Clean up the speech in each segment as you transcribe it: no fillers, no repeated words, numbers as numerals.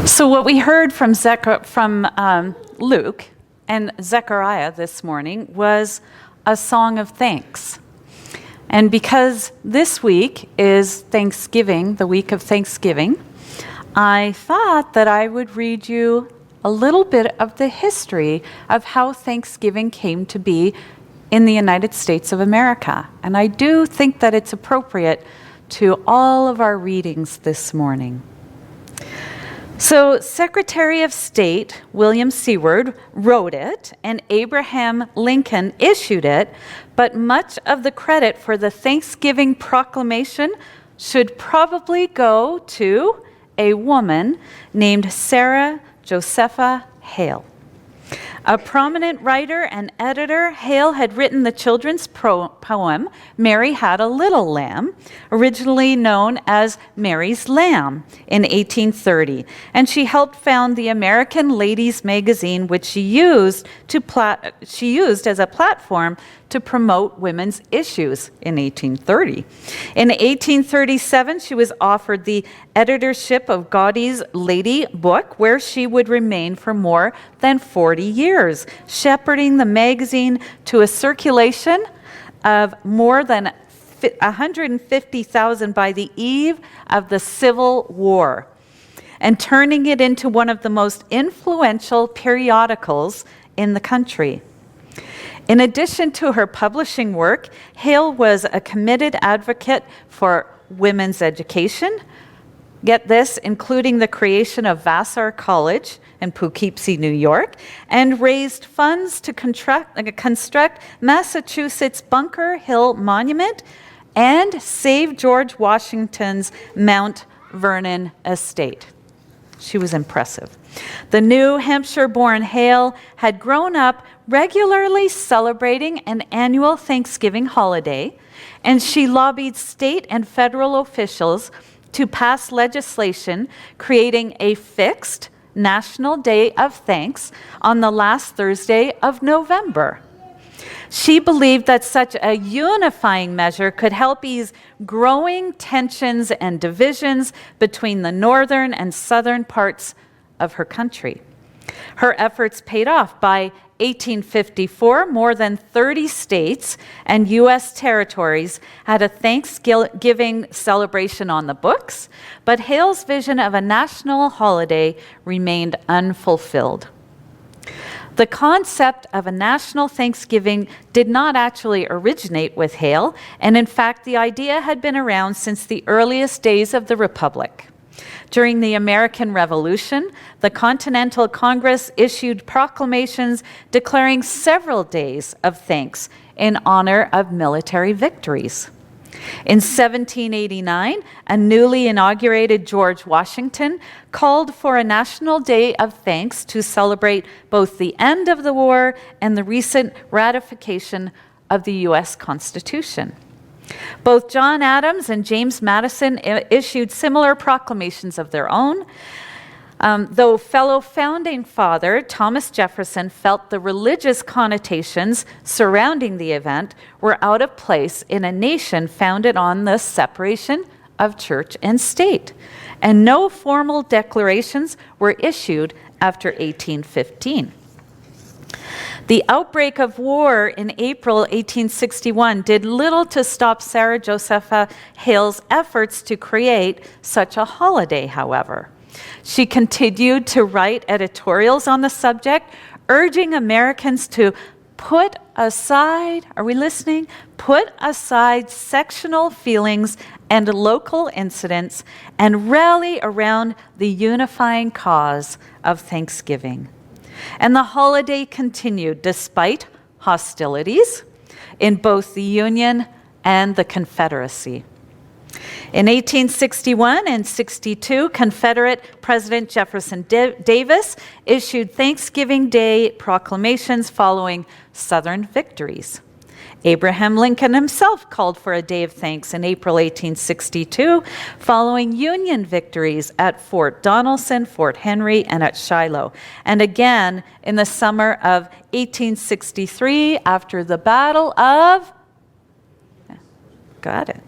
So what we heard from Luke and Zechariah this morning was a song of thanks. And because this week is Thanksgiving, the week of Thanksgiving, I thought that I would read you a little bit of the history of how Thanksgiving came to be in the United States of America. And I do think that it's appropriate to all of our readings this morning. So Secretary of State William Seward wrote it, and Abraham Lincoln issued it, but much of the credit for the Thanksgiving proclamation should probably go to a woman named Sarah Josepha Hale. A prominent writer and editor, Hale had written the children's poem, Mary Had a Little Lamb, originally known as Mary's Lamb, in 1830. And she helped found the American Ladies magazine, which she used as a platform to promote women's issues in 1830. In 1837, she was offered the editorship of Godey's Lady book, where she would remain for more than 40 years, shepherding the magazine to a circulation of more than 150,000 by the eve of the Civil War, and turning it into one of the most influential periodicals in the country. In addition to her publishing work, Hale was a committed advocate for women's education. Get this, including the creation of Vassar College in Poughkeepsie, New York, and raised funds to construct Massachusetts Bunker Hill Monument and save George Washington's Mount Vernon estate. She was impressive. The New Hampshire-born Hale had grown up regularly celebrating an annual Thanksgiving holiday, and she lobbied state and federal officials to pass legislation creating a fixed National Day of Thanks on the last Thursday of November. She believed that such a unifying measure could help ease growing tensions and divisions between the northern and southern parts of her country. Her efforts paid off. By 1854, more than 30 states and U.S. territories had a Thanksgiving celebration on the books, but Hale's vision of a national holiday remained unfulfilled. The concept of a national Thanksgiving did not actually originate with Hale, and in fact, the idea had been around since the earliest days of the Republic. During the American Revolution, the Continental Congress issued proclamations declaring several days of thanks in honor of military victories. In 1789, a newly inaugurated George Washington called for a National Day of Thanks to celebrate both the end of the war and the recent ratification of the U.S. Constitution. Both John Adams and James Madison issued similar proclamations of their own, though fellow founding father Thomas Jefferson felt the religious connotations surrounding the event were out of place in a nation founded on the separation of church and state, and no formal declarations were issued after 1815. The outbreak of war in April 1861 did little to stop Sarah Josepha Hale's efforts to create such a holiday, however. She continued to write editorials on the subject, urging Americans to put aside, are we listening? Put aside sectional feelings and local incidents and rally around the unifying cause of Thanksgiving. And the holiday continued despite hostilities in both the Union and the Confederacy. In 1861 and 62, Confederate President Jefferson Davis issued Thanksgiving Day proclamations following Southern victories. Abraham Lincoln himself called for a day of thanks in April 1862, following Union victories at Fort Donelson, Fort Henry, and at Shiloh, and again in the summer of 1863 after the Battle of, got it,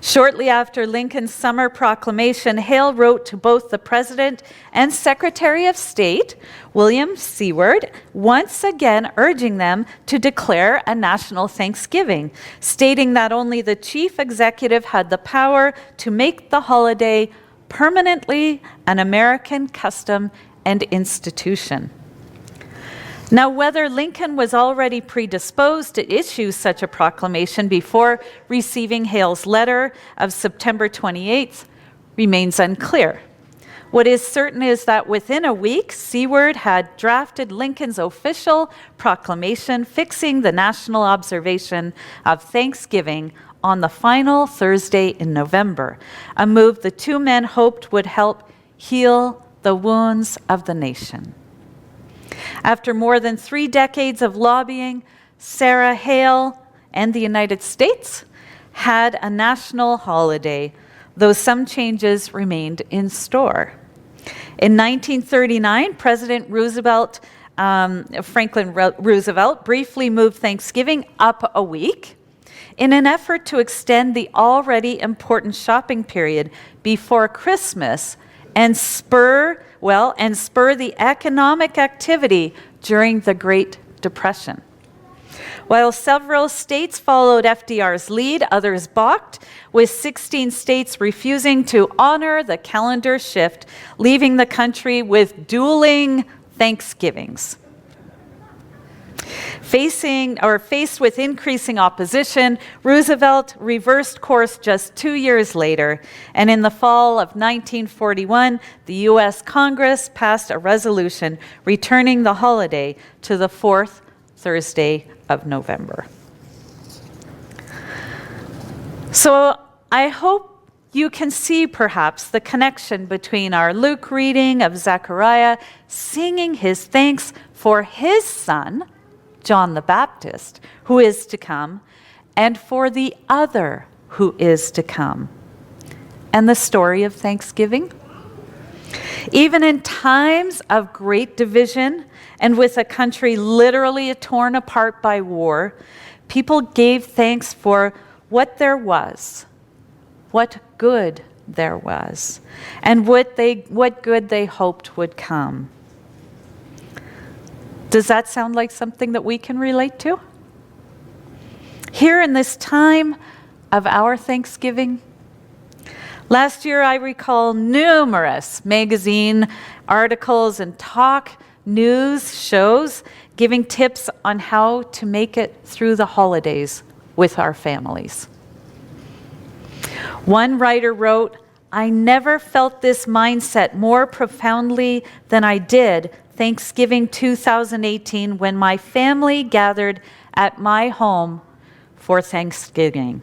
Shortly after Lincoln's summer proclamation, Hale wrote to both the President and Secretary of State, William Seward, once again urging them to declare a national Thanksgiving, stating that only the chief executive had the power to make the holiday permanently an American custom and institution. Now, whether Lincoln was already predisposed to issue such a proclamation before receiving Hale's letter of September 28th remains unclear. What is certain is that within a week, Seward had drafted Lincoln's official proclamation fixing the national observation of Thanksgiving on the final Thursday in November, a move the two men hoped would help heal the wounds of the nation. After more than 3 decades of lobbying, Sarah Hale and the United States had a national holiday, though some changes remained in store. In 1939, President Franklin Roosevelt briefly moved Thanksgiving up a week in an effort to extend the already important shopping period before Christmas and spur the economic activity during the Great Depression. While several states followed FDR's lead, others balked, with 16 states refusing to honor the calendar shift, leaving the country with dueling Thanksgivings. Faced with increasing opposition, Roosevelt reversed course just 2 years later, and in the fall of 1941, the U.S. Congress passed a resolution returning the holiday to the 4th Thursday of November. So I hope you can see perhaps the connection between our Luke reading of Zechariah singing his thanks for his son, John the Baptist, who is to come, and for the other who is to come, and the story of Thanksgiving. Even in times of great division and with a country literally torn apart by war, people gave thanks for what there was, what good there was, and what good they hoped would come. Does that sound like something that we can relate to? Here in this time of our Thanksgiving, last year I recall numerous magazine articles and talk news shows giving tips on how to make it through the holidays with our families. One writer wrote, "I never felt this mindset more profoundly than I did Thanksgiving 2018 when my family gathered at my home for Thanksgiving.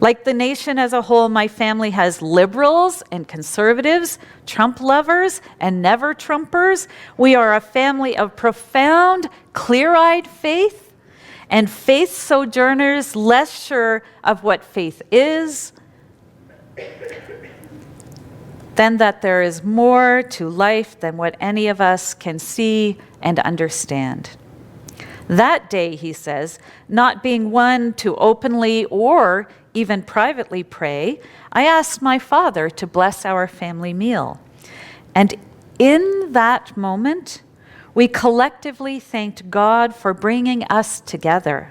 Like the nation as a whole, my family has liberals and conservatives, Trump lovers and never Trumpers. We are a family of profound, clear-eyed faith and faith sojourners less sure of what faith is than that there is more to life than what any of us can see and understand. That day," he says, "not being one to openly or even privately pray, I asked my father to bless our family meal. And in that moment, we collectively thanked God for bringing us together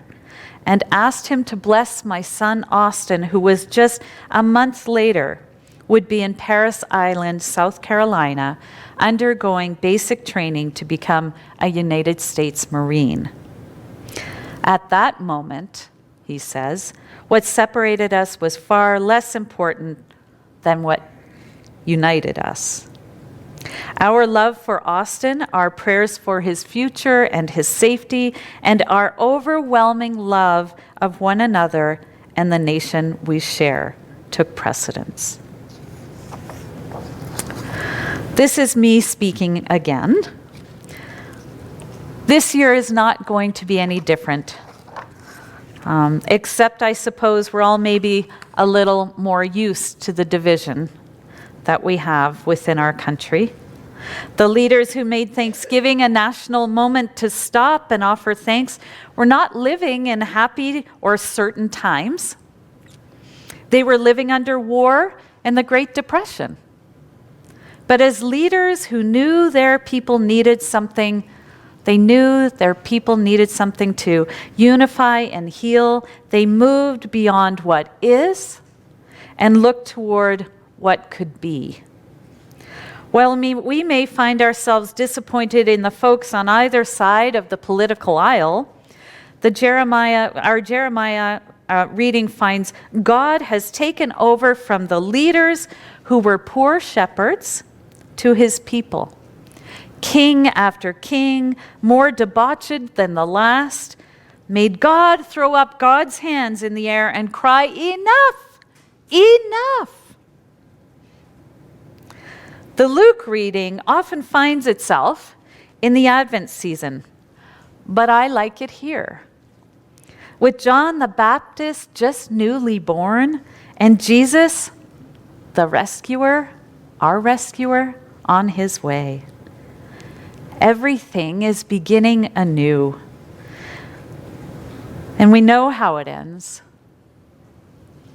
and asked him to bless my son Austin, who was just a month later would be in Paris Island, South Carolina, undergoing basic training to become a United States Marine. At that moment," he says, "what separated us was far less important than what united us. Our love for Austin, our prayers for his future and his safety, and our overwhelming love of one another and the nation we share took precedence." This is me speaking again. This year is not going to be any different, except I suppose we're all maybe a little more used to the division that we have within our country. The leaders who made Thanksgiving a national moment to stop and offer thanks were not living in happy or certain times. They were living under war and the Great Depression. But as leaders who knew their people needed something, they knew their people needed something to unify and heal. They moved beyond what is and looked toward what could be. While we may find ourselves disappointed in the folks on either side of the political aisle, our Jeremiah reading finds God has taken over from the leaders who were poor shepherds to his people. King after king, more debauched than the last, made God throw up God's hands in the air and cry, "Enough! Enough!" The Luke reading often finds itself in the Advent season, but I like it here. With John the Baptist just newly born and Jesus, the rescuer, our rescuer, on his way. Everything is beginning anew. And we know how it ends.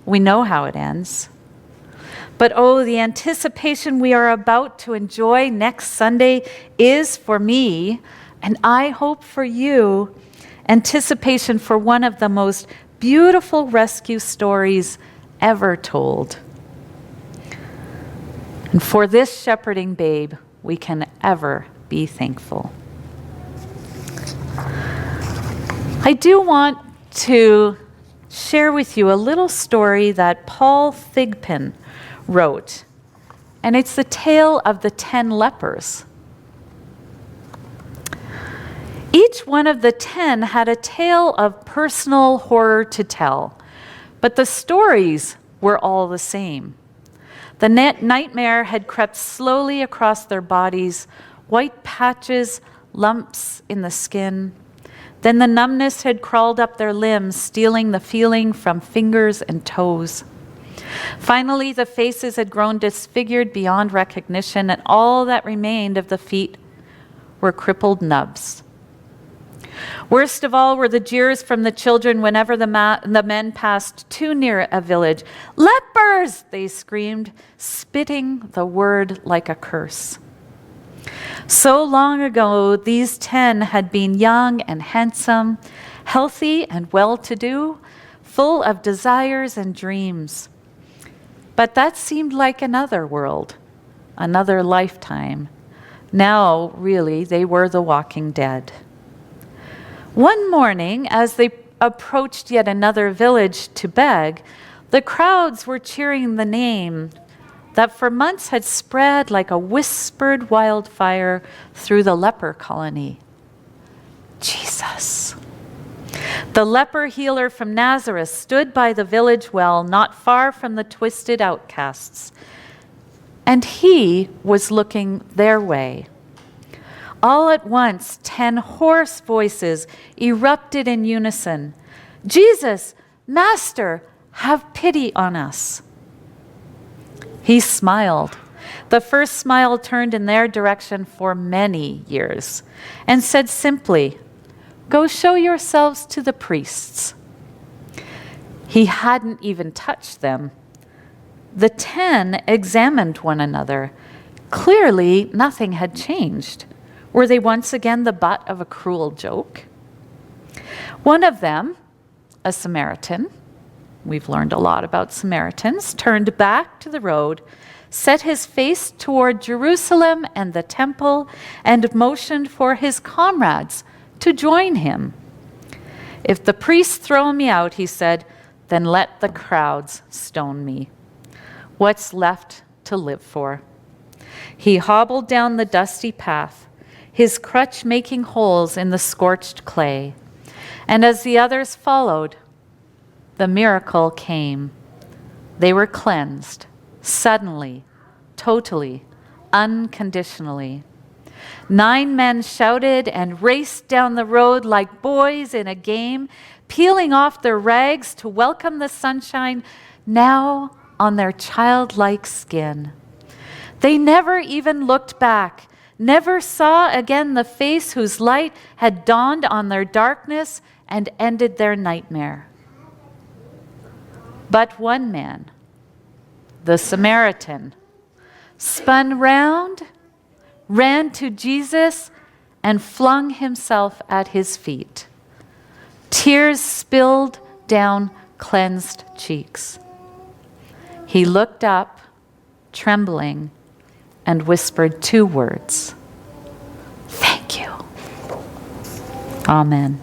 We know how it ends. But oh, the anticipation we are about to enjoy next Sunday is for me, and I hope for you, anticipation for one of the most beautiful rescue stories ever told. And for this shepherding babe, we can ever be thankful. I do want to share with you a little story that Paul Thigpen wrote, and it's the tale of the 10 lepers. Each one of the 10 had a tale of personal horror to tell, but the stories were all the same. The nightmare had crept slowly across their bodies, white patches, lumps in the skin. Then the numbness had crawled up their limbs, stealing the feeling from fingers and toes. Finally, the faces had grown disfigured beyond recognition, and all that remained of the feet were crippled nubs. Worst of all were the jeers from the children whenever the men passed too near a village. "Lepers!" they screamed, spitting the word like a curse. So long ago, these 10 had been young and handsome, healthy and well-to-do, full of desires and dreams. But that seemed like another world, another lifetime. Now, really, they were the walking dead. One morning, as they approached yet another village to beg, the crowds were cheering the name that for months had spread like a whispered wildfire through the leper colony. Jesus. The leper healer from Nazareth stood by the village well, not far from the twisted outcasts, and he was looking their way. All at once, 10 hoarse voices erupted in unison. "Jesus, Master, have pity on us." He smiled. The first smile turned in their direction for many years, and said simply, "Go show yourselves to the priests." He hadn't even touched them. The 10 examined one another. Clearly, nothing had changed. Were they once again the butt of a cruel joke? One of them, a Samaritan, we've learned a lot about Samaritans, turned back to the road, set his face toward Jerusalem and the temple, and motioned for his comrades to join him. "If the priests throw me out," he said, "then let the crowds stone me. What's left to live for?" He hobbled down the dusty path, his crutch making holes in the scorched clay. And as the others followed, the miracle came. They were cleansed, suddenly, totally, unconditionally. 9 men shouted and raced down the road like boys in a game, peeling off their rags to welcome the sunshine now on their childlike skin. They never even looked back, never saw again the face whose light had dawned on their darkness and ended their nightmare. But one man, the Samaritan, spun round, ran to Jesus, and flung himself at his feet. Tears spilled down cleansed cheeks. He looked up, trembling, and whispered 2 words. Thank you. Amen.